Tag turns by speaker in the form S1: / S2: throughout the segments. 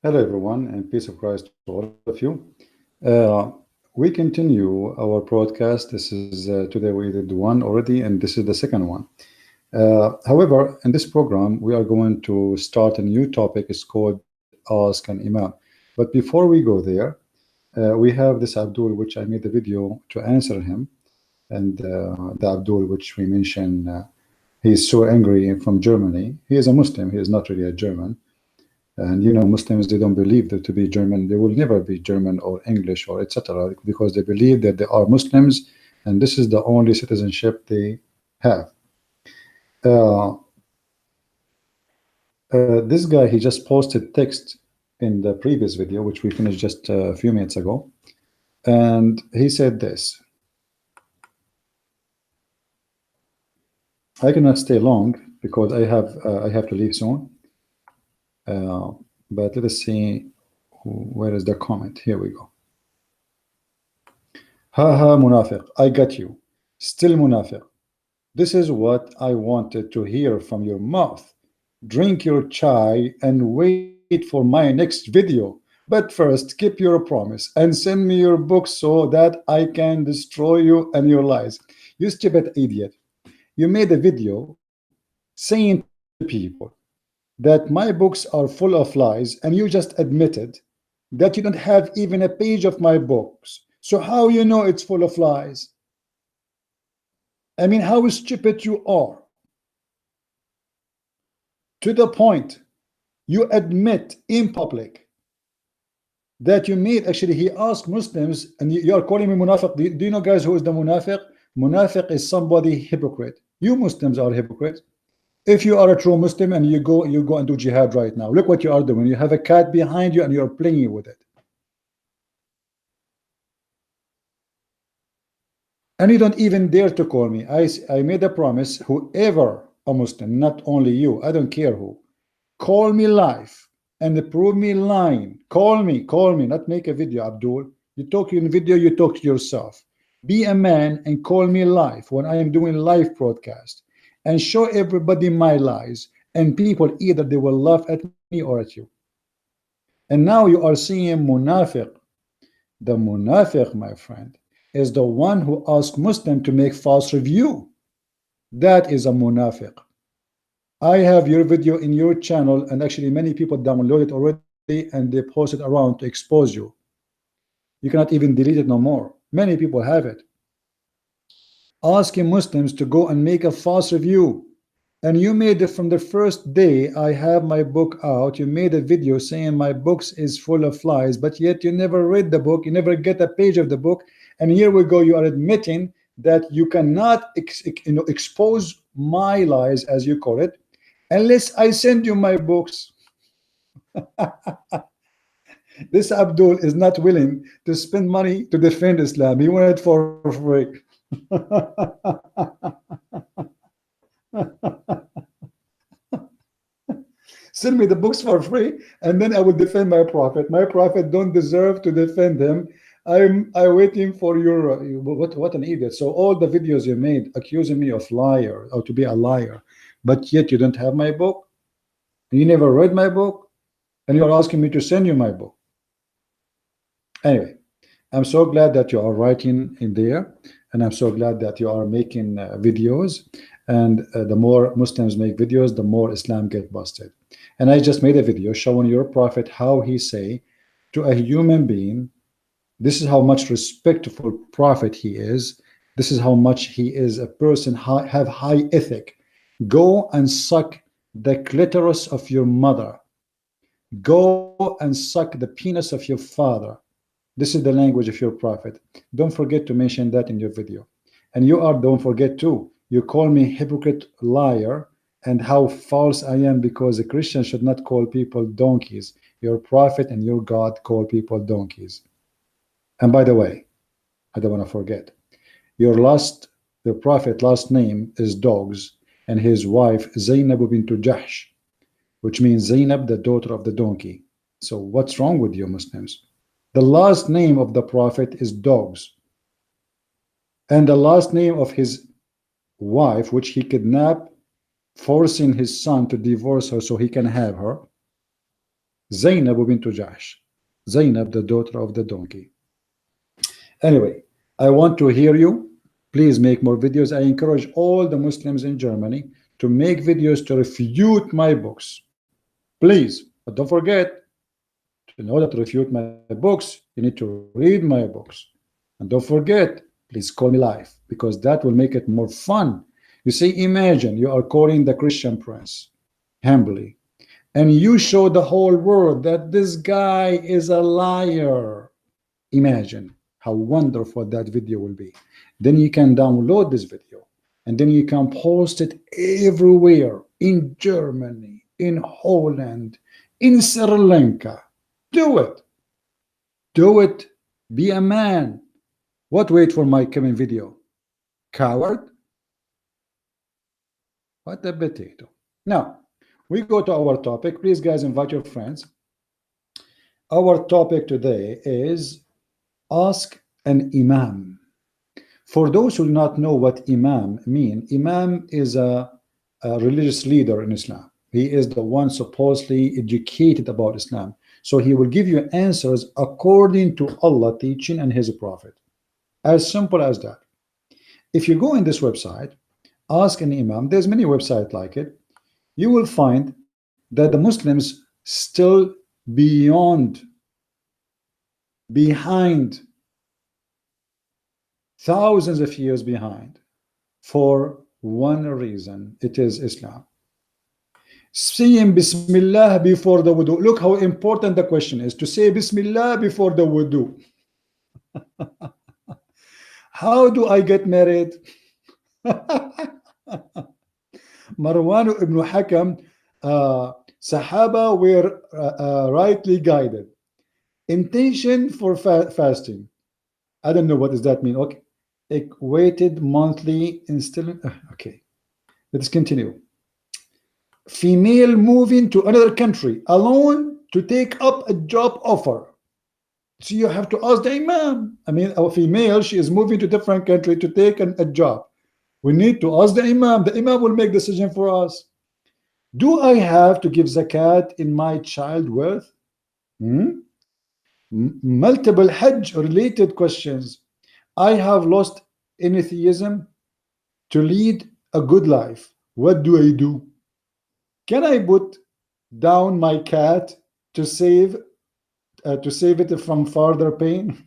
S1: Hello, everyone, and peace of Christ to all of you. Uh, we continue our broadcast. This is today we did one already, and this is the second one. However, in this program, we are going to start a new topic. It's called Ask an Imam. But before we go there, we have this Abdul, which I made the video to answer him, and the Abdul, which we mentioned, he's so angry from Germany. He is a Muslim. He is not really a German. And Muslims, they don't believe that to be German. They will never be German or English or etc. because they believe that they are Muslims, and this is the only citizenship they have. Uh, this guy, he just posted text in the previous video, which we finished just a few minutes ago, and he said this. I cannot stay long because I have to leave soon. But let us see where is the comment. Here we go. Haha, Munafiq, I got you. Still Munafiq. This is what I wanted to hear from your mouth. Drink your chai and wait for my next video. But first, keep your promise and send me your book so that I can destroy you and your lies. You stupid idiot. You made a video saying to people that my books are full of lies, and you just admitted that you don't have even a page of my books. So how you know it's full of lies? I mean, how stupid you are. To the point, you admit in public that you made, actually, he asked Muslims, and you are calling me Munafiq. Do you know, guys, who is the Munafiq? Munafiq is somebody hypocrite. You Muslims are hypocrites. If you are a true Muslim and you go and do jihad right now, look what you are doing. You have a cat behind you and you're playing with it. And you don't even dare to call me. I made a promise, whoever a Muslim, not only you, I don't care who, call me live and prove me lying. Call me, not make a video, Abdul. You talk in video, you talk to yourself. Be a man and call me live when I am doing live broadcast and show everybody my lies, and people, either they will laugh at me or at you. And now you are seeing Munafiq. The Munafiq, my friend, is the one who asked Muslim to make false review. That is a Munafiq. I have your video in your channel, and actually many people download it already and they post it around to expose you. You cannot even delete it no more. Many people have it. Asking Muslims to go and make a false review, and you made it from the first day I have my book out. You made a video saying my books is full of lies, but yet you never read the book, you never get a page of the book, and here we go, you are admitting that you cannot expose my lies, as you call it, unless I send you my books. This Abdul is not willing to spend money to defend Islam. He wanted it for free. Send me the books for free, and then I will defend my prophet. My prophet don't deserve to defend him. I'm waiting for your what an idiot. So all the videos you made accusing me of liar or to be a liar, but yet you don't have my book. You never read my book, and you are asking me to send you my book. Anyway, I'm so glad that you are writing in there, and I'm so glad that you are making videos. And the more Muslims make videos, the more Islam get busted. And I just made a video showing your prophet how he say to a human being, this is how much respectful prophet he is. This is how much he is a person have high ethic. Go and suck the clitoris of your mother. Go and suck the penis of your father. This is the language of your prophet. Don't forget to mention that in your video. And you are, don't forget too, you call me hypocrite, liar, and how false I am, because a Christian should not call people donkeys. Your prophet and your God call people donkeys. And by the way, I don't want to forget, the prophet last name is Dogs, and his wife Zainab bint Jahsh, which means Zainab, the daughter of the donkey. So what's wrong with you Muslims? The last name of the prophet is Dogs, and the last name of his wife, which he kidnapped, forcing his son to divorce her so he can have her, Zainab bint Jahsh. Zainab, the daughter of the donkey. Anyway, I want to hear you. Please make more videos. I encourage all the Muslims in Germany to make videos to refute my books. Please, but don't forget, in order to refute my books, you need to read my books. And don't forget, please call me live, because that will make it more fun. You see, imagine you are calling the Christian prince humbly, and you show the whole world that this guy is a liar. Imagine how wonderful that video will be. Then you can download this video, and then you can post it everywhere, in Germany, in Holland, in Sri Lanka. Do it. Do it. Be a man. What? Wait for my coming video. Coward? What a potato. Now, we go to our topic. Please, guys, invite your friends. Our topic today is ask an Imam. For those who do not know what Imam mean, Imam is a religious leader in Islam. He is the one supposedly educated about Islam. So he will give you answers according to Allah teaching and his prophet. As simple as that. If you go in this website, ask an Imam, there's many websites like it, you will find that the Muslims still behind, thousands of years behind, for one reason. It is Islam. Saying Bismillah before the wudu. Look how important the question is, to say Bismillah before the wudu. How do I get married? Marwan ibn Hakam, Sahaba were rightly guided. Intention for fasting. I don't know what does that mean. Okay, equated monthly instilling. Okay, let's continue. Female moving to another country alone to take up a job offer. So you have to ask the Imam. I mean, a female, she is moving to a different country to take a job. We need to ask the Imam. The Imam will make decision for us. Do I have to give zakat in my childbirth? Multiple Hajj related questions. I have lost atheism to lead a good life. What do I do? Can I put down my cat to save it from further pain?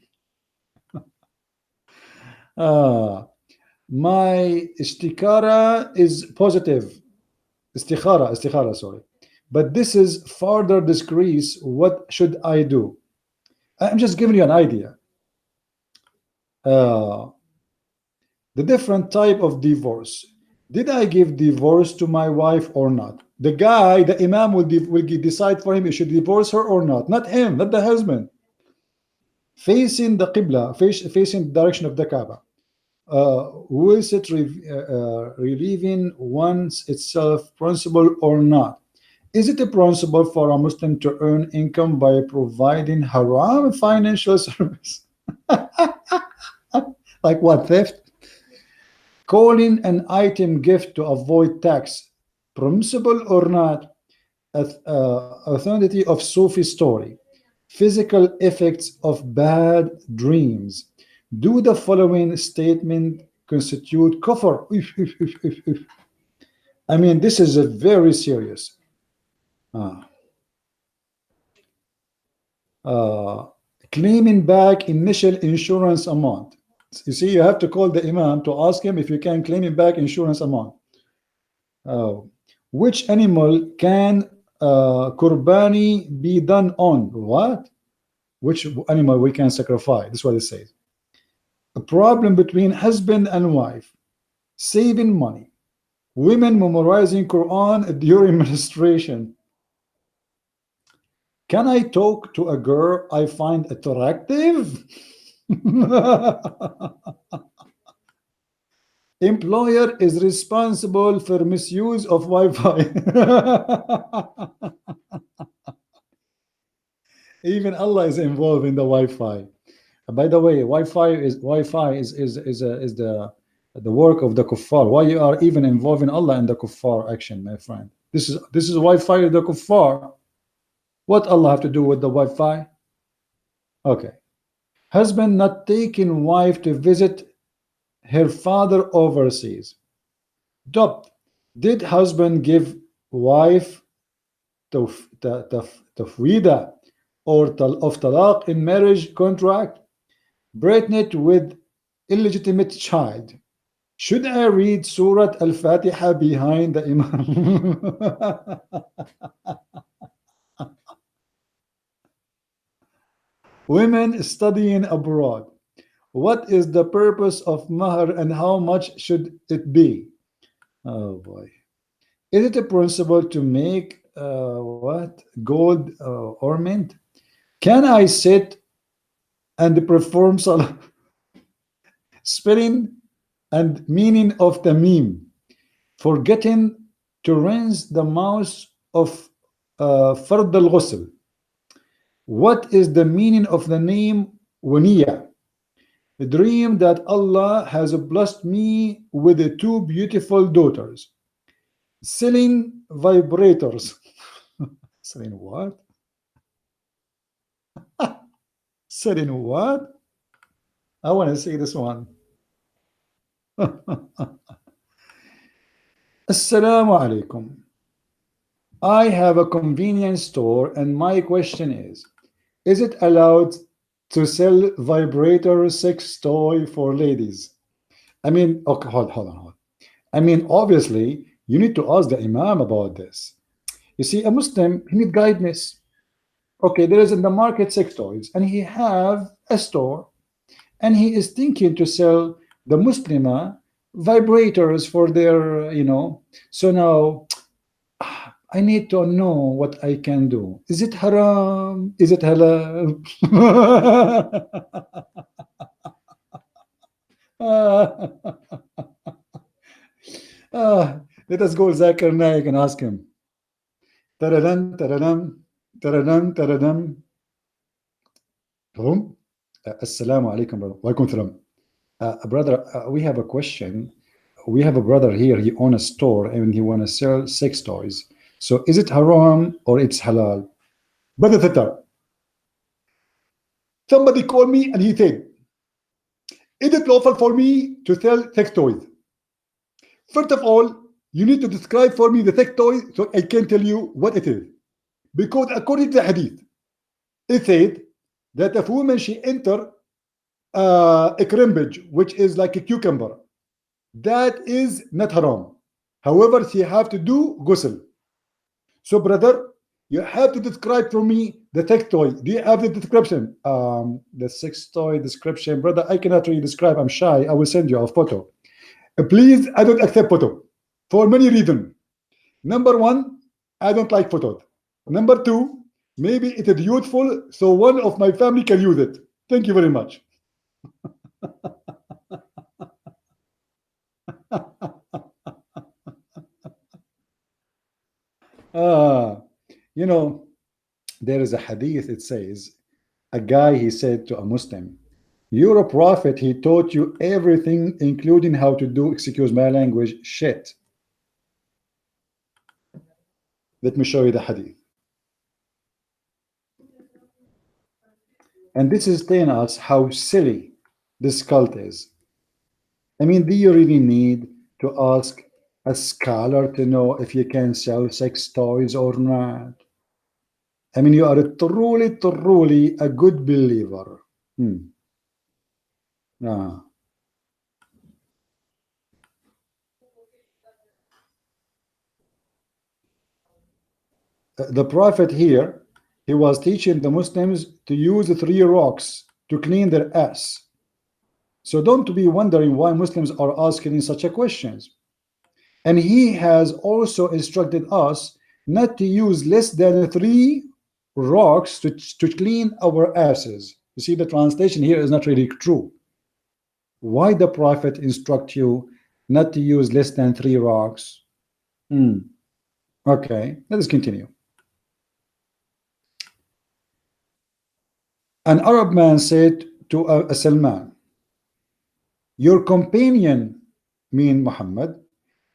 S1: My istikara is positive. Istikhara, sorry. But this is further decrease. What should I do? I'm just giving you an idea. The different type of divorce. Did I give divorce to my wife or not? The guy, the Imam will decide for him if he should divorce her or not him, not the husband. Facing the Qibla, facing the direction of the Kaaba. Was it relieving one's itself principle or not? Is it a principle for a Muslim to earn income by providing haram financial service? Like what, theft? Calling an item gift to avoid tax, permissible or not? Authenticity of Sufi story, physical effects of bad dreams. Do the following statement constitute kufr? I mean, this is a very serious. Claiming back initial insurance amount. You see, you have to call the Imam to ask him if you can claim it back insurance amount. Which animal can Qurbani be done on? What? Which animal we can sacrifice? This is what it says. A problem between husband and wife, saving money, women memorizing Quran during menstruation. Can I talk to a girl I find attractive? Employer is responsible for misuse of Wi-Fi. Even Allah is involved in the Wi-Fi. By the way, Wi-Fi is the work of the kuffar. Why you are even involving Allah in the kuffar action, my friend? This is Wi-Fi of the kuffar. What Allah have to do with the Wi-Fi? Okay. Husband not taking wife to visit her father overseas. Dot. Did husband give wife tafwida or of talaq in marriage contract? Pregnant with illegitimate child. Should I read Surah Al-Fatiha behind the Imam? Women studying abroad. What is the purpose of mahar and how much should it be? Oh boy. Is it a principle to make what? Gold ornament? Can I sit and perform salah? Spelling and meaning of the meme. Forgetting to rinse the mouth of Fard al-Ghusl. What is the meaning of the name Waniya? A dream that Allah has blessed me with two beautiful daughters. Selling vibrators. Selling what? Selling what? I want to say this one. Assalamu alaikum. I have a convenience store and my question is it allowed to sell vibrator sex toy for ladies? I mean, okay, hold on. I mean, obviously, you need to ask the Imam about this. You see, a Muslim, he need guidance. Okay, there is in the market sex toys, and he have a store, and he is thinking to sell the Muslima vibrators for their, So now, I need to know what I can do. Is it haram? Is it halal? Let us go Zakir Naik and ask him. Taradam, taradam, taradam, taradam. Assalamu alaikum, brother. Walaikum salam. Brother, we have a question. We have a brother here. He owns a store and he want to sell sex toys. So is it haram or it's halal? Brother Tata, somebody called me and he said, is it lawful for me to sell sex toys? First of all, you need to describe for me the sex toy so I can tell you what it is. Because according to the hadith, it said that if a woman, she enter a crimbage, which is like a cucumber, that is not haram. However, she have to do ghusl. So, brother, you have to describe for me the sex toy. Do you have the description? The sex toy description, brother, I cannot really describe. I'm shy. I will send you a photo. Please, I don't accept photo for many reasons. Number one, I don't like photos. Number two, maybe it is useful, so one of my family can use it. Thank you very much. There is a hadith, it says, a guy, he said to a Muslim, you're a prophet, he taught you everything, including how to do, excuse my language, shit. Let me show you the hadith. And this is telling us how silly this cult is. I mean, do you really need to ask a scholar to know if you can sell sex toys or not? I mean, you are truly a good believer. The Prophet here, he was teaching the Muslims to use 3 rocks to clean their ass. So don't be wondering why Muslims are asking such a questions. And he has also instructed us not to use less than 3 rocks to clean our asses. You see, the translation here is not really true. Why the Prophet instruct you not to use less than 3 rocks? Okay, let us continue. An Arab man said to a Salman, your companion, mean Muhammad,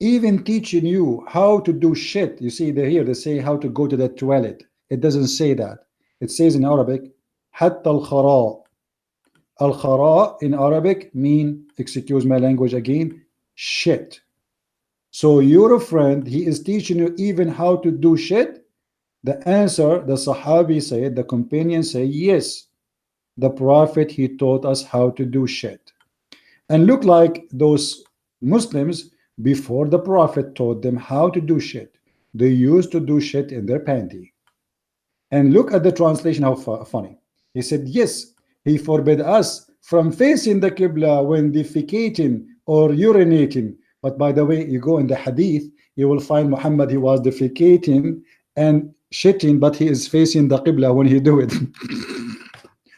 S1: even teaching you how to do shit. You see, here they say how to go to the toilet. It doesn't say that. It says in Arabic, حتى الخراء. Al-khara in Arabic mean, excuse my language again, shit. So your friend, he is teaching you even how to do shit. The answer, the Sahabi said, the companion say, yes, the Prophet, he taught us how to do shit. And look like those Muslims before the Prophet taught them how to do shit. They used to do shit in their panty. And look at the translation, how funny. He said, yes, he forbid us from facing the Qibla when defecating or urinating. But by the way, you go in the hadith, you will find Muhammad, he was defecating and shitting, but he is facing the Qibla when he do it.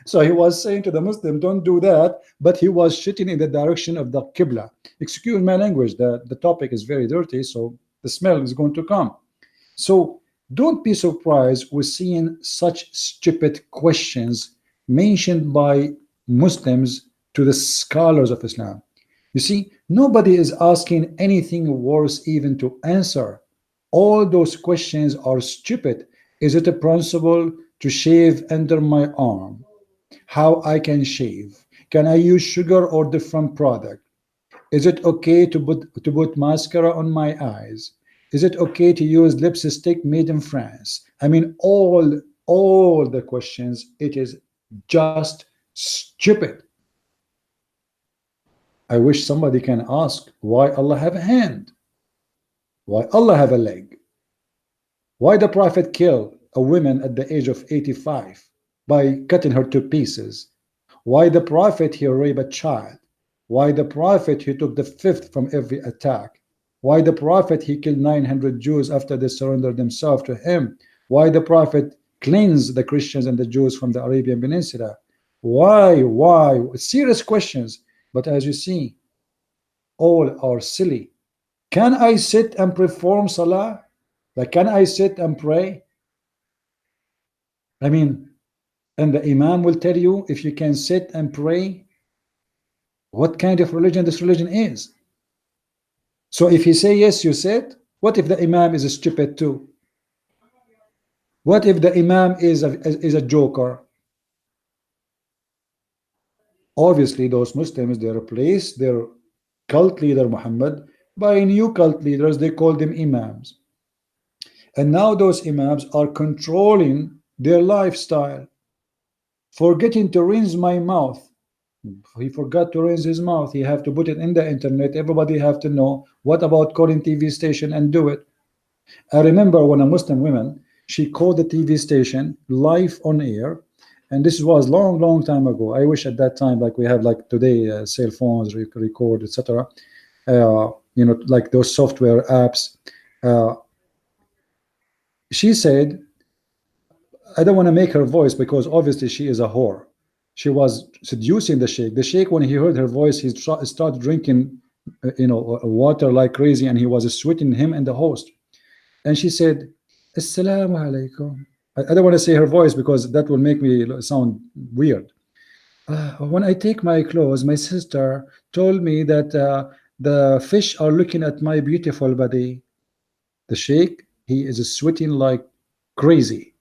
S1: So he was saying to the Muslim, don't do that, but he was shitting in the direction of the Qibla. Excuse my language, the topic is very dirty, so the smell is going to come. So don't be surprised with seeing such stupid questions mentioned by Muslims to the scholars of Islam. You see, nobody is asking anything worse even to answer. All those questions are stupid. Is it a principle to shave under my arm? How I can shave? Can I use sugar or different product? Is it okay to put mascara on my eyes? Is it okay to use lipstick made in France? I mean, all the questions. It is just stupid. I wish somebody can ask why Allah have a hand, why Allah have a leg, why the Prophet killed a woman at the age of 85 by cutting her to pieces, why the Prophet he raped a child, why the Prophet he took the fifth from every attack, why the Prophet he killed 900 Jews after they surrendered themselves to him, why the Prophet cleansed the Christians and the Jews from the Arabian Peninsula. Why? Serious questions. But as you see, all are silly. Can I sit and perform salah? Like, can I sit and pray? I mean, and the Imam will tell you if you can sit and pray, what kind of religion this religion is. So if he say yes, you sit. What if the Imam is stupid too? What if the Imam is a joker? Obviously, those Muslims, they replace their cult leader Muhammad by new cult leaders. They call them Imams. And now those Imams are controlling their lifestyle. Forgetting to rinse my mouth. He forgot to rinse his mouth. He have to put it in the internet. Everybody have to know. What about calling TV station and do it? I remember when a Muslim woman, she called the TV station live on air, and this was long time ago. I wish at that time, like we have like today, cell phones, record, etc. Like those software apps. She said, I don't want to make her voice because obviously she is a whore. She was seducing the sheikh. The sheikh, when he heard her voice, he started drinking, water like crazy, and he was sweating him and the host. And she said, Assalamu alaikum. I don't want to say her voice because that will make me sound weird. When I take my clothes, my sister told me that the fish are looking at my beautiful body. The sheikh, he is sweating like crazy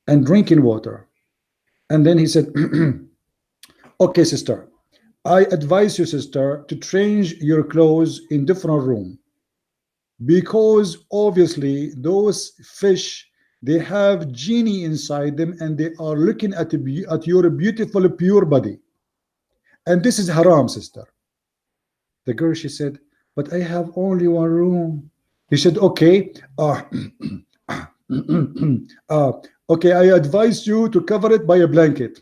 S1: and drinking water. And then he said, okay, sister, I advise you, sister, to change your clothes in different room, because obviously those fish, they have genie inside them and they are looking at your beautiful pure body, and this is haram, sister. The girl, she said, but I have only one room. He said, okay, okay, I advise you to cover it by a blanket.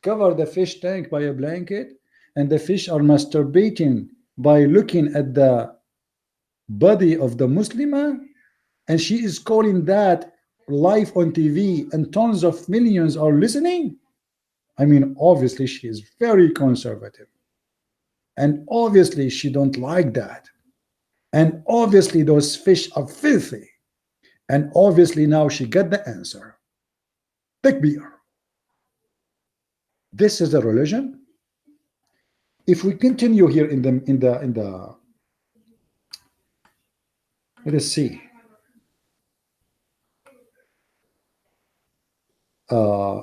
S1: Cover the fish tank by a blanket, and the fish are masturbating by looking at the body of the Muslimah, and she is calling that live on TV, and tons of millions are listening. I mean, obviously she is very conservative, and obviously she don't like that, and obviously those fish are filthy, and obviously now she got the answer. Takbir. This is a religion. If we continue here in the Let us see. Uh,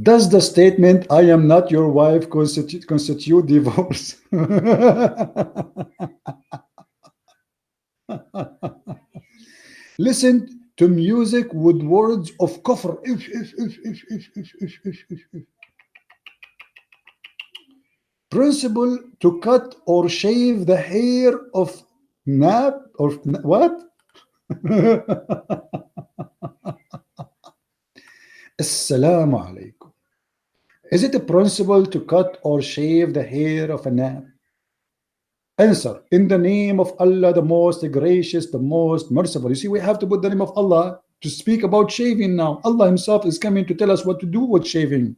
S1: does the statement "I am not your wife" constitute divorce? Listen to music with words of kufr. Principle to cut or shave the hair of nap or what? Assalamu alaikum. Is it a principle to cut or shave the hair of a nap? Answer: in the name of Allah, the most gracious, the most merciful. You see, we have to put the name of Allah to speak about shaving now. Allah Himself is coming to tell us what to do with shaving.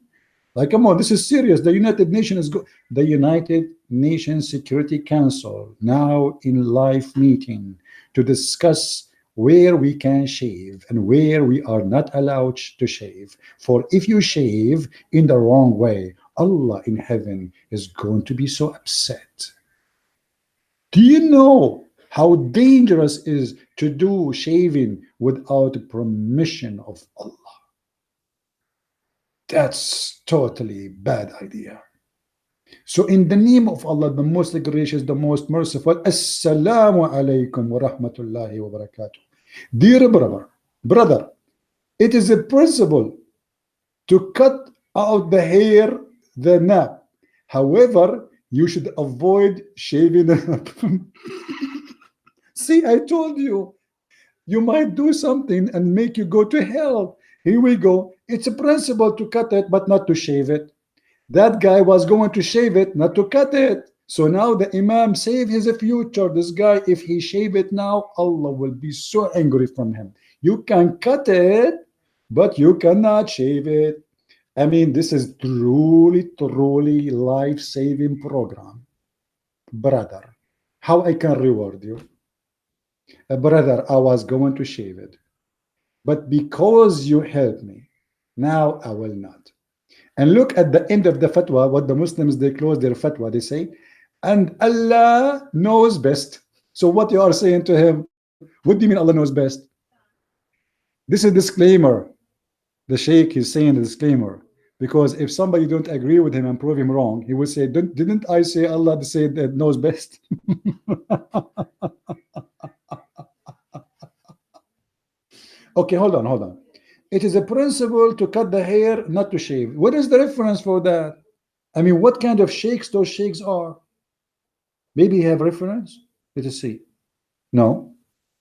S1: Like, come on, this is serious. The United Nations the United Nations Security Council now in live meeting to discuss where we can shave and where we are not allowed to shave. For if you shave in the wrong way, Allah in heaven is going to be so upset. Do you know how dangerous it is to do shaving without the permission of Allah? That's totally bad idea. So in the name of Allah, the most gracious, the most merciful, Assalamu alaikum wa rahmatullahi wa barakatuh. Dear brother, it is a principle to cut out the hair, the nap. However, you should avoid shaving the nap. See, I told you, you might do something and make you go to hell. Here we go. It's a principle to cut it, but not to shave it. That guy was going to shave it, not to cut it. So now the Imam saved his future. This guy, if he shave it now, Allah will be so angry from him. You can cut it, but you cannot shave it. I mean, this is truly life-saving program. Brother, how I can reward you? Brother, I was going to shave it, but because you helped me, now I will not. And look at the end of the fatwa, what the Muslims, they close their fatwa, they say, and Allah knows best. So what you are saying to him, what do you mean Allah knows best? This is a disclaimer. The Sheikh is saying a disclaimer, because if somebody don't agree with him and prove him wrong, he will say, didn't I say Allah say that knows best? Okay, hold on. It is a principle to cut the hair, not to shave. What is the reference for that? I mean, what kind of sheikhs those sheikhs are? Maybe you have reference? Let us see. No.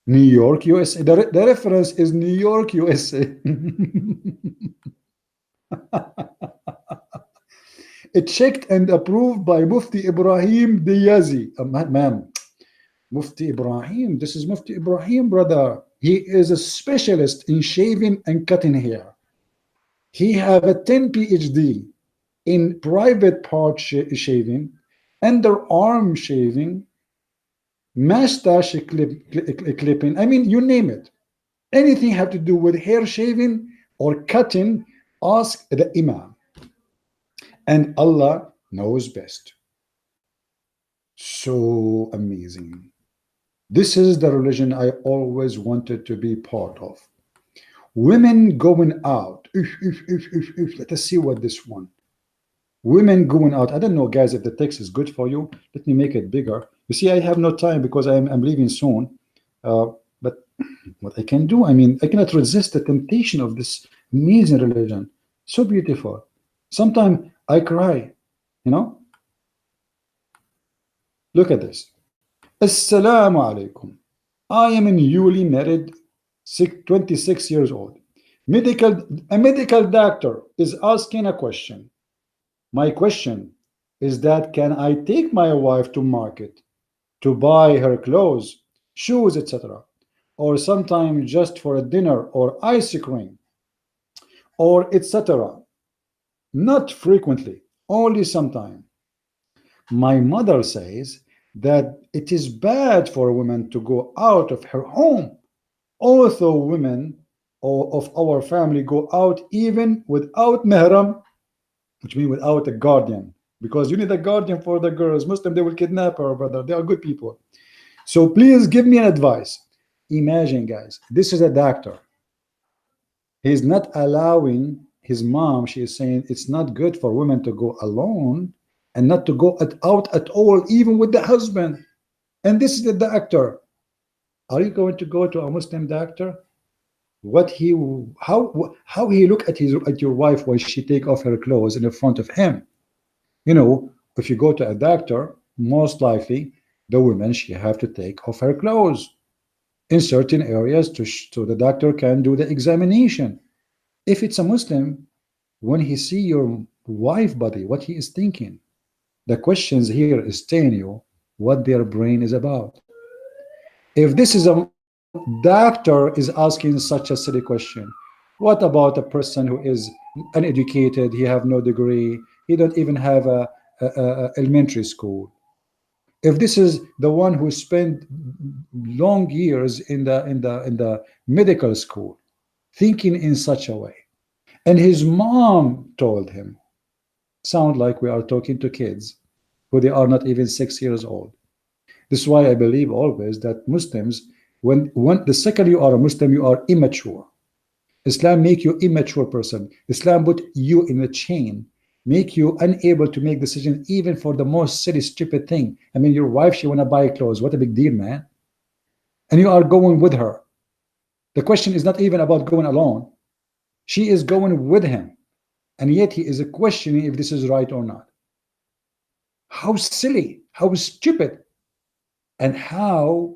S1: New York, USA. The reference is New York, USA. It's checked and approved by Mufti Ibrahim Diyazi. Ma'am, Mufti Ibrahim, this is Mufti Ibrahim, brother. He is a specialist in shaving and cutting hair. He have a 10 PhD in private part shaving, underarm shaving, mustache clipping. I mean, you name it. Anything have to do with hair shaving or cutting, ask the Imam. And Allah knows best. So amazing. This is the religion I always wanted to be part of. Women going out. Let us see what this one. Women going out. I don't know, guys, if the text is good for you. Let me make it bigger. You see, I have no time because I'm leaving soon. But what I can do, I mean, I cannot resist the temptation of this amazing religion. So beautiful. Sometimes I cry, you know. Look at this. Assalamu alaikum. I am a newly married, 26 years old. A medical doctor is asking a question. My question is that, can I take my wife to market to buy her clothes, shoes, etc., or sometimes just for a dinner or ice cream, or etc.? Not frequently, only sometime. My mother says that it is bad for a woman to go out of her home, although women of our family go out even without mahram, which means without a guardian, because you need a guardian for the girls. Muslim, they will kidnap her, brother. They are good people. So please give me an advice. Imagine, guys, this is a doctor. He's not allowing his mom, she is saying it's not good for women to go alone and not to go out at all, even with the husband. And this is the doctor. Are you going to go to a Muslim doctor? What he how he look at your wife when she take off her clothes in the front of him? You know, if you go to a doctor, most likely the woman she have to take off her clothes in certain areas so the doctor can do the examination. If it's a Muslim, when he see your wife body, what he is thinking, the questions here is telling you what their brain is about. If this is a doctor is asking such a silly question, what about a person who is uneducated, he have no degree, he don't even have a elementary school? If this is the one who spent long years in the medical school, thinking in such a way, and his mom told him, sound like we are talking to kids who they are not even 6 years old. This is why I believe always that Muslims, when the second you are a Muslim, you are immature. Islam make you immature person. Islam put you in a chain, make you unable to make decisions even for the most silly, stupid thing. I mean, your wife, she wanna buy clothes. What a big deal, man. And you are going with her. The question is not even about going alone. She is going with him. And yet he is questioning if this is right or not. How silly, how stupid, and how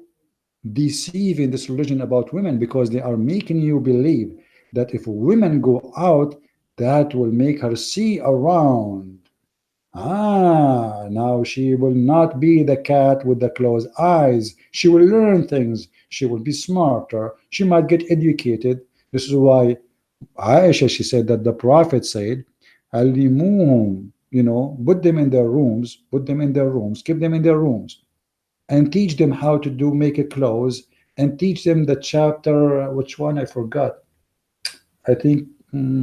S1: deceiving this religion about women, because they are making you believe that if women go out, that will make her see around. Now she will not be the cat with the closed eyes. She will learn things. She will be smarter. She might get educated. This is why Aisha, she said that the Prophet said, Alimuhum, put them in their rooms, keep them in their rooms, and teach them how to make a clothes, and teach them the chapter, which one I forgot. I think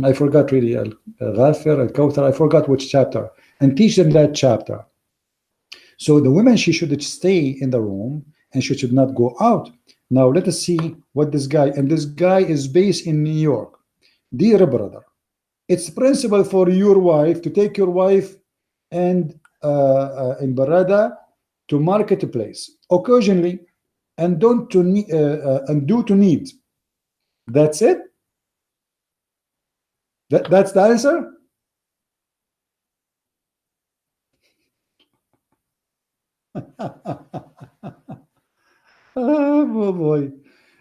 S1: I forgot really. Ghafir, Al-Kawthar, I forgot which chapter, and teach them that chapter. So the women, she should stay in the room and she should not go out. Now let us see what this guy, and this guy is based in New York. Dear brother, it's principle for your wife to take your wife and in Barada to marketplace occasionally, and don't to and do to need. That's it. That's the answer. Oh boy.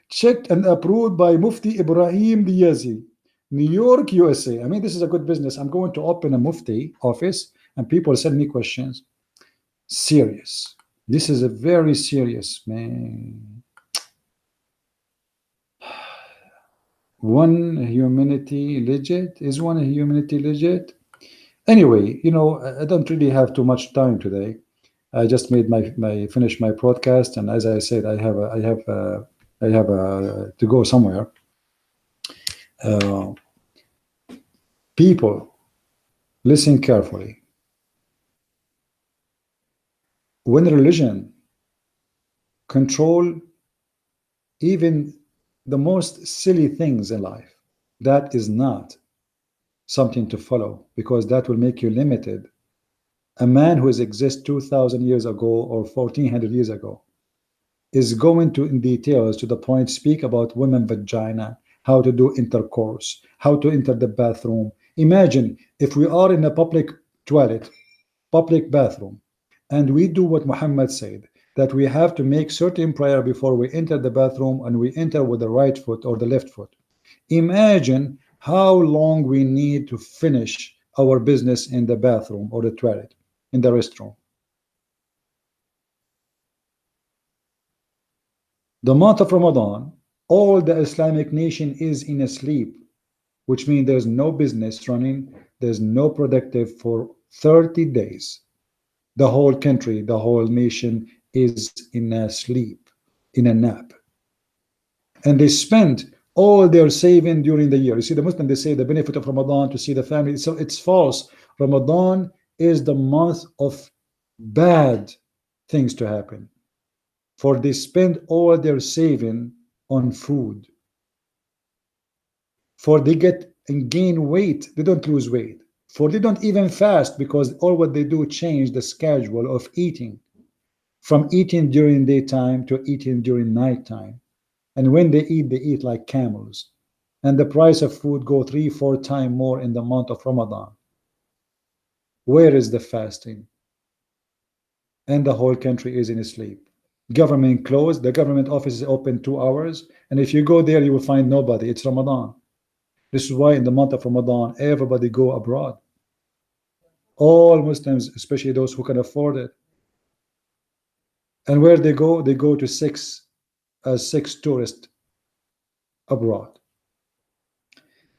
S1: Checked and approved by Mufti Ibrahim Diazi, New York, USA. I mean, this is a good business. I'm going to open a Mufti office and people send me questions. Serious. This is a very serious, man. One humanity legit? Is one humanity legit? Anyway, I don't really have too much time today. I just made finished my broadcast, and as I said, I have to go somewhere. People, listen carefully. When religion control even the most silly things in life, that is not something to follow, because that will make you limited. A man who has existed 2,000 years ago or 1,400 years ago is going to in details to the point, speak about women vagina, how to do intercourse, how to enter the bathroom. Imagine if we are in a public toilet, public bathroom, and we do what Muhammad said, that we have to make certain prayer before we enter the bathroom, and we enter with the right foot or the left foot. Imagine how long we need to finish our business in the bathroom or the toilet, in the restroom. The month of Ramadan, all the Islamic nation is in a sleep, which means there's no business running, there's no productive for 30 days. The whole country, the whole nation is in a sleep, in a nap. And they spend all their saving during the year. You see, the Muslims, they say the benefit of Ramadan to see the family. So it's false. Ramadan is the month of bad things to happen. for they spend all their saving on food. For they get and gain weight, they don't lose weight. For they don't even fast, because all what they do change the schedule of eating, from eating during daytime to eating during nighttime. And when they eat like camels. And the price of food go 3-4 times more in the month of Ramadan. Where is the fasting? And the whole country is in sleep. Government closed, the government office is open 2 hours, and if you go there, you will find nobody. It's Ramadan. This is why in the month of Ramadan, everybody go abroad. All Muslims, especially those who can afford it. And where they go to six tourists abroad.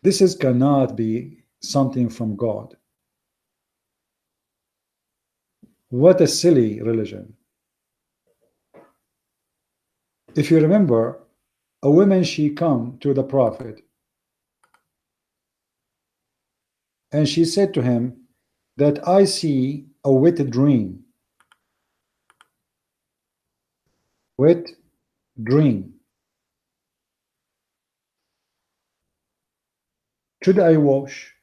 S1: This cannot be something from God. What a silly religion. If you remember, a woman, she come to the Prophet and she said to him that I see a wet dream. Wet dream. Should I wash?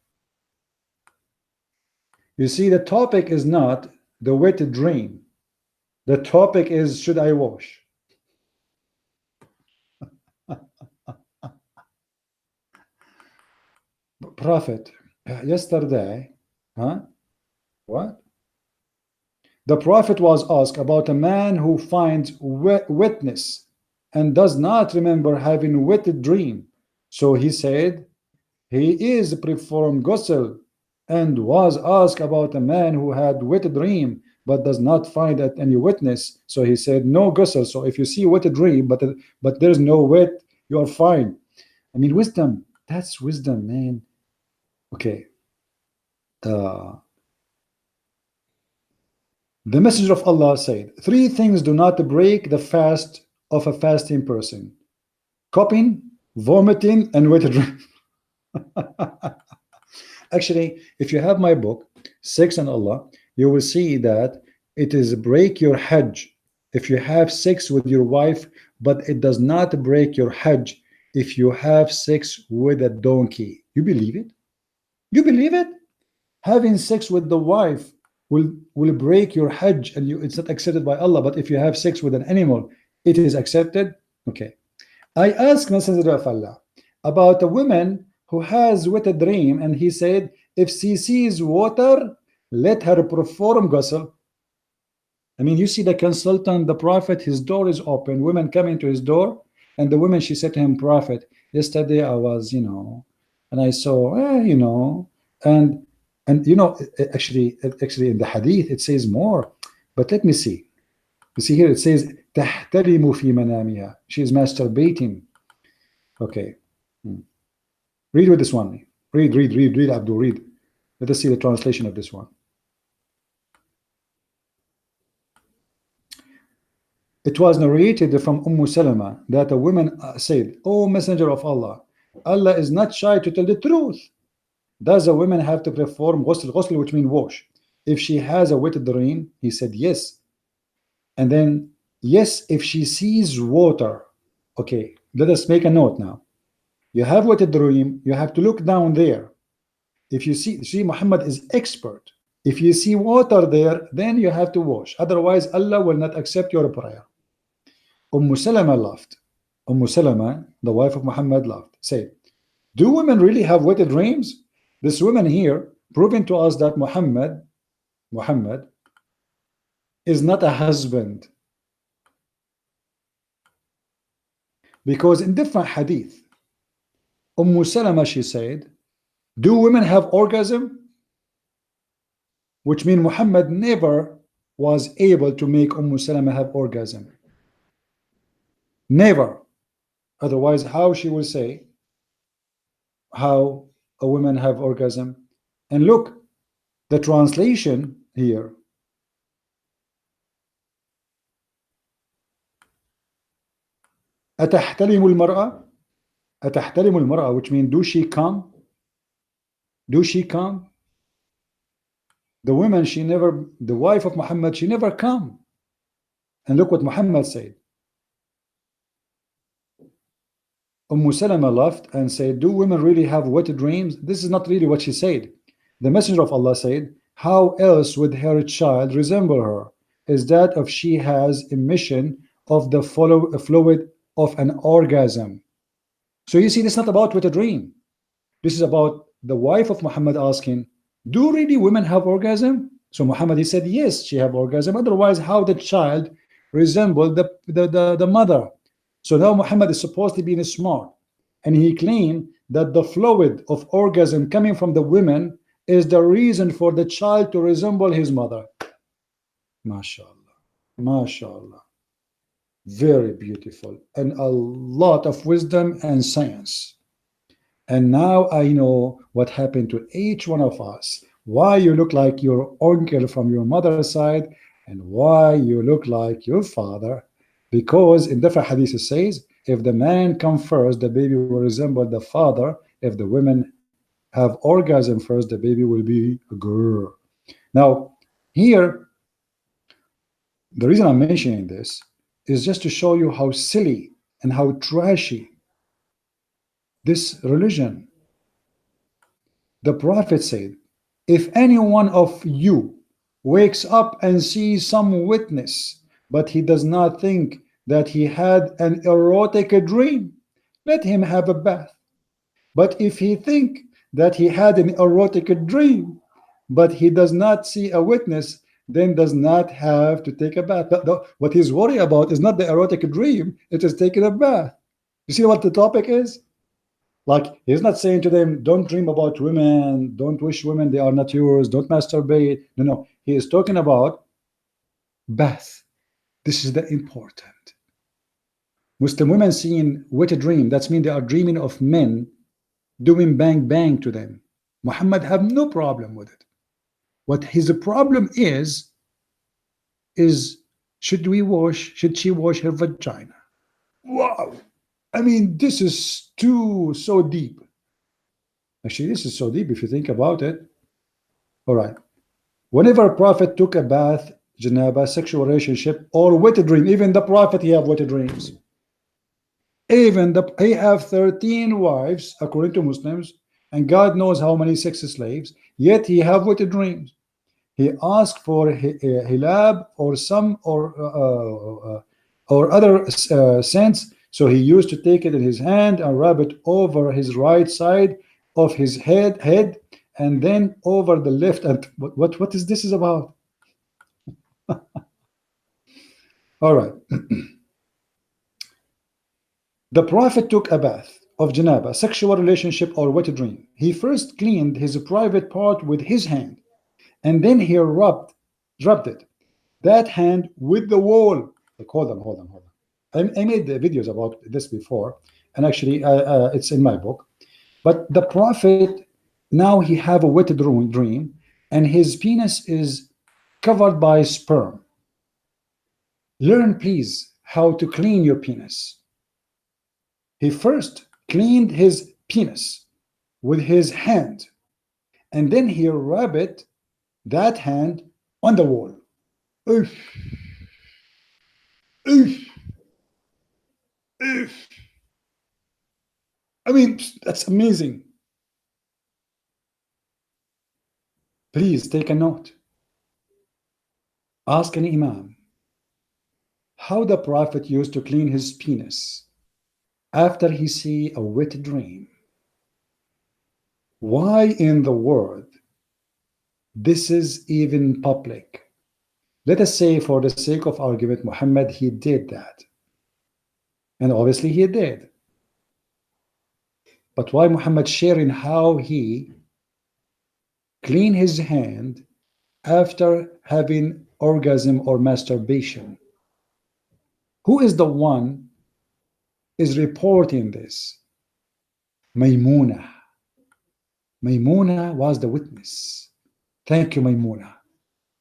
S1: You see, the topic is not the wet dream. The topic is, should I wash? Prophet, yesterday, huh? What? The Prophet was asked about a man who finds wetness and does not remember having wet dream. So he said, he is performed ghusl, and was asked about a man who had wet dream but does not find that any witness. So he said, no ghusl. So if you see wet dream but there's no wet, you are fine. I mean, wisdom. That's wisdom, man. Okay. The Messenger of Allah said, 3 things do not break the fast of a fasting person: coughing, vomiting, and wet dream. Actually, if you have my book, Sex and Allah, you will see that it is break your Hajj if you have sex with your wife, but it does not break your Hajj if you have sex with a donkey. You believe it? You believe it? Having sex with the wife will break your Hajj, and it's not accepted by Allah. But if you have sex with an animal, it is accepted. Okay. I asked Messenger of Allah about a woman who has wet dream, and he said, if she sees water, let her perform ghusl. I mean, you see the consultant, the Prophet, his door is open, women come into his door, and the woman, she said to him, Prophet, yesterday I was, and I saw, and actually in the hadith it says more, but let me see. You see here it says تحترم في منامها. She is masturbating. Okay. Read with this one. Read, Abdul, read. Let us see the translation of this one. It was narrated from Salama that a woman said, O Messenger of Allah, Allah is not shy to tell the truth. Does a woman have to perform ghusl, which means wash, if she has a wet dream? He said yes. And then, yes, if she sees water. Okay, let us make a note now. You have wet dream, you have to look down there. If you see, Muhammad is expert. If you see water there, then you have to wash. Otherwise, Allah will not accept your prayer. Salama laughed. Salama, the wife of Muhammad, laughed. Said, do women really have wet dreams? This woman here proving to us that Muhammad is not a husband. Because in different hadith, Salama, she said, do women have orgasm? Which means Muhammad never was able to make Salama have orgasm. Never. Otherwise, how she will say how a woman have orgasm? And look, the translation here. أتحترم المرأة? أتحترم المرأة, which means do she come? Do she come? The woman, the wife of Muhammad, she never come. And look what Muhammad said. Salama laughed and said, do women really have wet dreams? This is not really what she said. The Messenger of Allah said, how else would her child resemble her? Is that if she has emission of the fluid of an orgasm. So you see, this is not about wet dream. This is about the wife of Muhammad asking, do really women have orgasm? So Muhammad, he said, yes, she have orgasm. Otherwise, how the child resemble the mother? So now Muhammad is supposed to be smart. And he claimed that the fluid of orgasm coming from the women is the reason for the child to resemble his mother. MashaAllah. MashaAllah. Very beautiful. And a lot of wisdom and science. And now I know what happened to each one of us. Why you look like your uncle from your mother's side, and why you look like your father. Because in different hadith it says, if the man come first, the baby will resemble the father. If the women have orgasm first, the baby will be a girl. Now, here, the reason I'm mentioning this is just to show you how silly and how trashy this religion. The Prophet said, if any one of you wakes up and sees some witness, but he does not think that he had an erotic dream, let him have a bath. But if he think that he had an erotic dream, but he does not see a witness, then does not have to take a bath. What he's worried about is not the erotic dream, it is taking a bath. You see what the topic is? Like, he's not saying to them, don't dream about women, don't wish women they are not yours, don't masturbate. No. He is talking about bath. This is the important. Muslim women seeing wet dream, that's mean they are dreaming of men doing bang bang to them. Muhammad have no problem with it. What his problem is should she wash her vagina? Wow. I mean, this is so deep. Actually, this is so deep if you think about it. All right. Whenever a prophet took a bath, janaba, sexual relationship, or wet dream, even the prophet, he have wet dreams. Even he have 13 wives, according to Muslims, and God knows how many sex slaves, yet he have wet dreams. He asked for hilab or some or other scents. So he used to take it in his hand and rub it over his right side of his head, and then over the left. And what is this is about? All right. The Prophet took a bath of janaba, sexual relationship or wet dream. He first cleaned his private part with his hand, and then he rubbed it, that hand with the wall. Like, hold on. I made the videos about this before, and actually it's in my book. But the Prophet, now he have a wet dream, and his penis is covered by sperm. Learn, please, how to clean your penis. He first cleaned his penis with his hand, and then he rubbed that hand on the wall. Oof. I mean, that's amazing. Please take a note. Ask an Imam how the Prophet used to clean his penis after he see a wet dream. Why in the world this is even public? Let us say, for the sake of argument, Muhammad, he did that. And obviously he did. But why Muhammad sharing how he cleaned his hand after having orgasm or masturbation? Who is the one is reporting this? Maymuna. Maymuna was the witness. Thank you, Maymuna.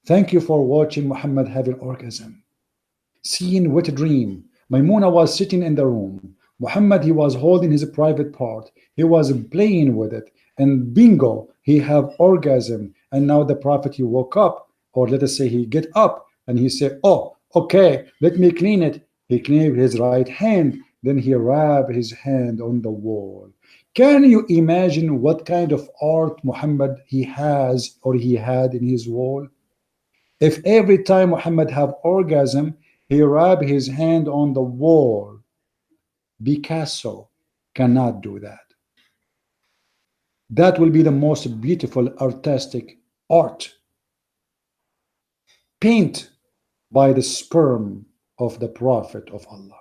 S1: Thank you for watching Muhammad having orgasm. Seeing wet dream. Maymuna was sitting in the room. Muhammad, he was holding his private part. He was playing with it. And bingo, he have orgasm. And now the Prophet, he woke up, or let us say he get up, and he said, oh, okay, let me clean it. He cleaned his right hand. then he rub his hand on the wall. Can you imagine what kind of art Muhammad he has or he had in his wall? If every time Muhammad have orgasm, he rub his hand on the wall, Picasso cannot do that. That will be the most beautiful artistic art. Paint by the sperm of the Prophet of Allah.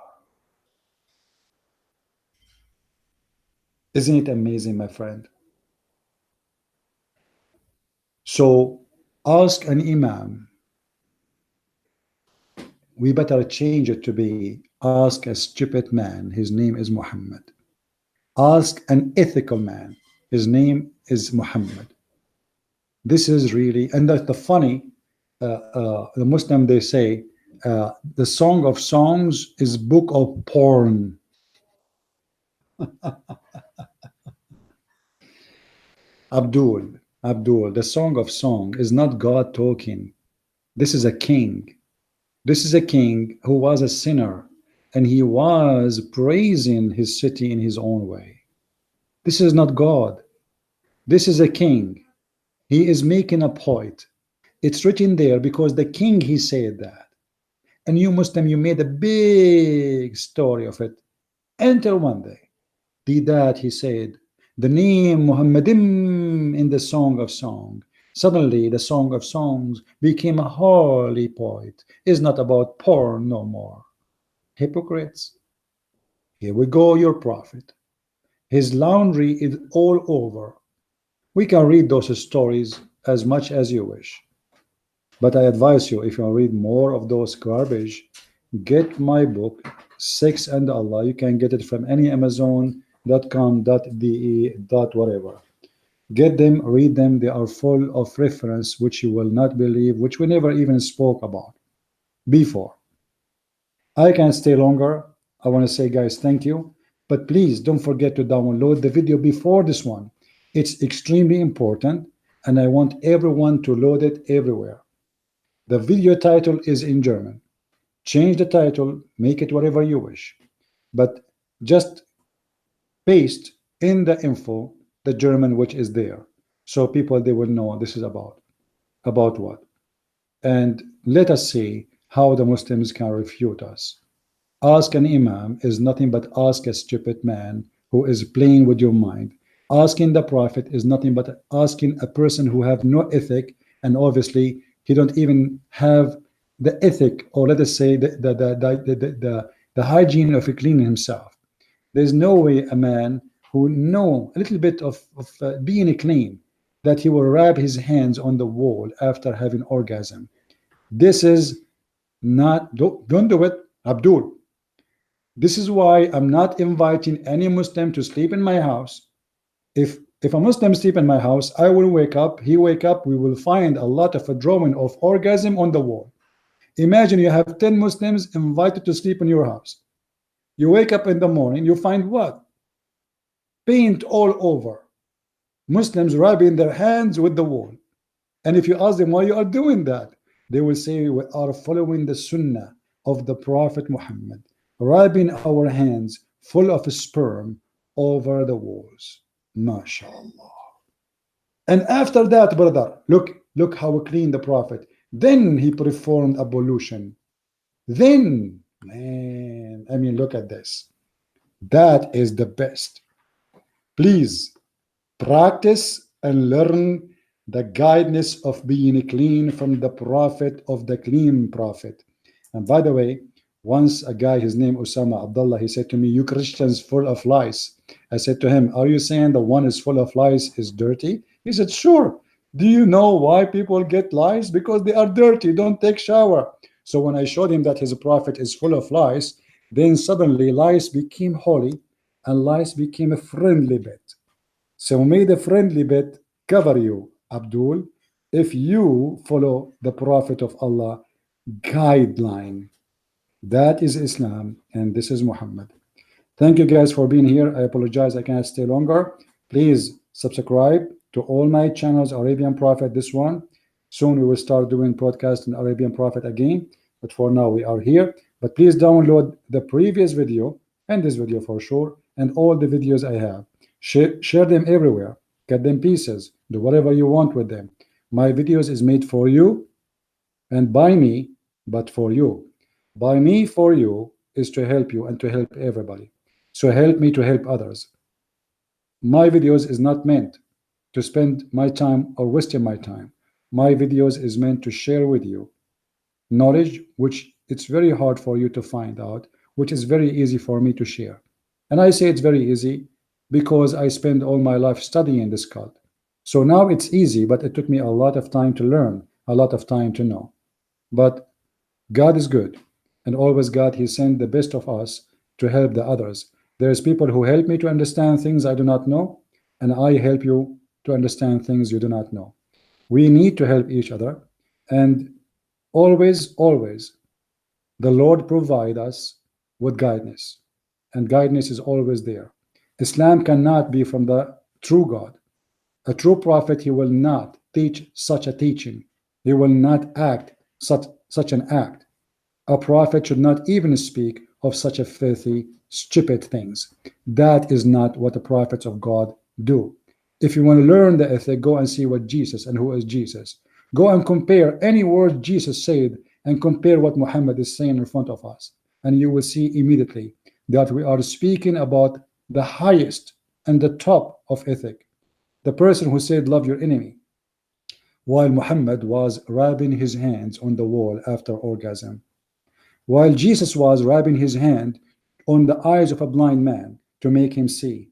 S1: Isn't it amazing, my friend? So ask an Imam. We better change it to be ask a stupid man. His name is Muhammad. Ask an ethical man. His name is Muhammad. This is really, and that's the funny, the Muslim, they say, the Song of Songs is book of porn. Abdul, the Song of Song is not God talking. This is a king. This is a king who was a sinner, and he was praising his city in his own way. This is not God. This is a king. He is making a point. It's written there because the king, he said that. And you Muslim, you made a big story of it. Until one day, did that he said, the name Muhammadim in the Song of Song. Suddenly, the Song of Songs became a holy poet. It's not about porn no more. Hypocrites. Here we go, your prophet. His laundry is all over. We can read those stories as much as you wish. But I advise you, if you read more of those garbage, get my book, Sex and Allah. You can get it from any Amazon.com.de, whatever. Get them, read them. They are full of reference which you will not believe, which we never even spoke about before. I can stay longer. I want to say, guys, thank you. But please don't forget to download the video before this one. It's extremely important, and I want everyone to load it everywhere. The video title is in German. Change the title, make it whatever you wish. But just paste in the info the German which is there, so people, they will know this is about what. And let us see how the Muslims can refute us. Ask an Imam is nothing but ask a stupid man who is playing with your mind. Asking the Prophet is nothing but asking a person who have no ethic, and obviously he don't even have the ethic, or let us say the hygiene of cleaning himself. There's no way a man who know a little bit of being clean, that he will rub his hands on the wall after having orgasm. This is not, don't do it, Abdul. This is why I'm not inviting any Muslim to sleep in my house. If a Muslim sleep in my house, I will wake up, he wake up, we will find a lot of a drawing of orgasm on the wall. Imagine you have 10 Muslims invited to sleep in your house. You wake up in the morning, you find what? Paint all over. Muslims rubbing their hands with the wall. And if you ask them why you are doing that, they will say we are following the sunnah of the Prophet Muhammad, rubbing our hands full of sperm over the walls. MashaAllah. And after that, brother, look how clean the Prophet. Then he performed ablution. Then, man, I mean, look at this. That is the best. Please practice and learn the guidance of being clean from the Prophet of the clean Prophet. And by the way, once a guy, his name Osama Abdullah, he said to me, you Christians full of lies. I said to him, are you saying the one is full of lies is dirty? He said, sure. Do you know why people get lies? Because they are dirty, don't take shower. So when I showed him that his prophet is full of lies, then suddenly lies became holy and lies became a friendly bit. So may the friendly bit cover you, Abdul, if you follow the Prophet of Allah guideline. That is Islam, and this is Muhammad. Thank you guys for being here. I apologize I can't stay longer. Please subscribe to all my channels, Arabian Prophet, this one. Soon we will start doing podcast in Arabian Prophet again, but for now we are here. But please download the previous video and this video for sure, and all the videos I have. Share them everywhere. Cut them pieces. Do whatever you want with them. My videos is made for you and by me, but for you. By me for you is to help you and to help everybody. So help me to help others. My videos is not meant to spend my time or wasting my time. My videos is meant to share with you knowledge which it's very hard for you to find out, which is very easy for me to share. And I say it's very easy because I spend all my life studying this cult. So now it's easy, but it took me a lot of time to learn, a lot of time to know. But God is good, and always God, He sent the best of us to help the others. There's people who help me to understand things I do not know, and I help you to understand things you do not know. We need to help each other, and always, the Lord provide us with guidance, and guidance is always there. Islam cannot be from the true God. A true prophet, he will not teach such a teaching. He will not act such an act. A prophet should not even speak of such a filthy, stupid things. That is not what the prophets of God do. If you want to learn the ethic, go and see what Jesus and who is Jesus. Go and compare any word Jesus said and compare what Muhammad is saying in front of us. And you will see immediately that we are speaking about the highest and the top of ethic. The person who said, love your enemy, while Muhammad was rubbing his hands on the wall after orgasm, while Jesus was rubbing his hand on the eyes of a blind man to make him see,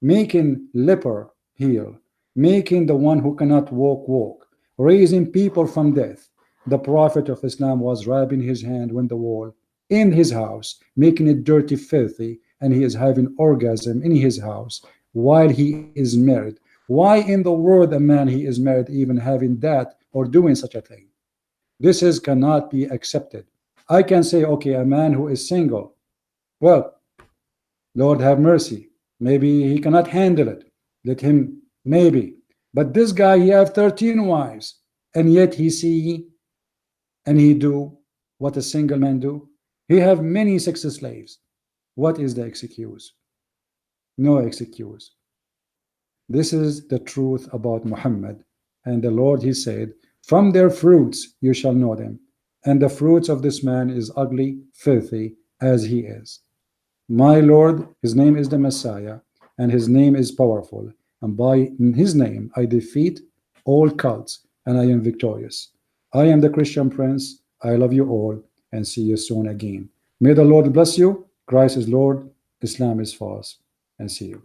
S1: making leper heal, making the one who cannot walk, raising people from death. The Prophet of Islam was rubbing his hand on the wall in his house, making it dirty, filthy, and he is having orgasm in his house while he is married. Why in the world a man he is married even having that or doing such a thing? This is cannot be accepted. I can say, okay, a man who is single, well, Lord have mercy. Maybe he cannot handle it. Let him, maybe. But this guy, he have 13 wives, and yet he see and he do what a single man do. He have many sex slaves. What is the excuse? No excuse. This is the truth about Muhammad. And the Lord, he said, from their fruits you shall know them. And the fruits of this man is ugly, filthy, as he is. My Lord, his name is the Messiah, and his name is powerful. And by his name I defeat all cults, and I am victorious. I am the Christian Prince. I love you all, and see you soon again. May the Lord bless you. Christ is Lord. Islam is false. And see you.